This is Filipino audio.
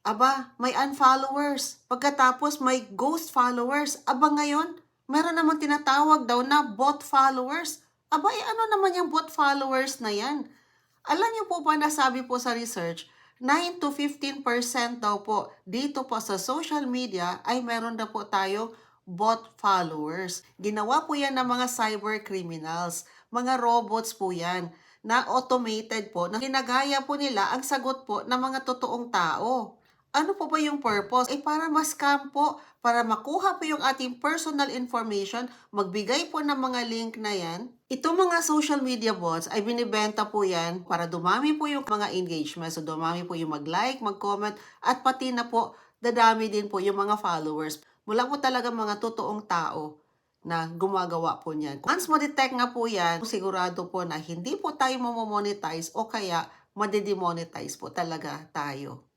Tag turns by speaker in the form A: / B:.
A: aba, may unfollowers. Pagkatapos may ghost followers. Aba ngayon, meron namang tinatawag daw na bot followers. Aba, ano naman yung bot followers na yan? Alam niyo po ba, nasabi po sa research, 9 to 15% daw po dito po sa social media ay meron na po tayong bot followers. Ginawa po yan ng mga cyber criminals. Mga robots po yan na automated po, na ginagaya po nila ang sagot po ng mga totoong tao. Ano po ba yung purpose? Para ma-scam po, para makuha po yung ating personal information, magbigay po ng mga link na yan. Itong mga social media bots ay binibenta po yan para dumami po yung mga engagement. So dumami po yung mag-like, mag-comment, at pati na po dadami din po yung mga followers. Mula po talaga mga totoong tao na gumagawa po niyan. Once mo-detect nga po yan, sigurado po na hindi po tayo mamomonetize o kaya madedemonetize po talaga tayo.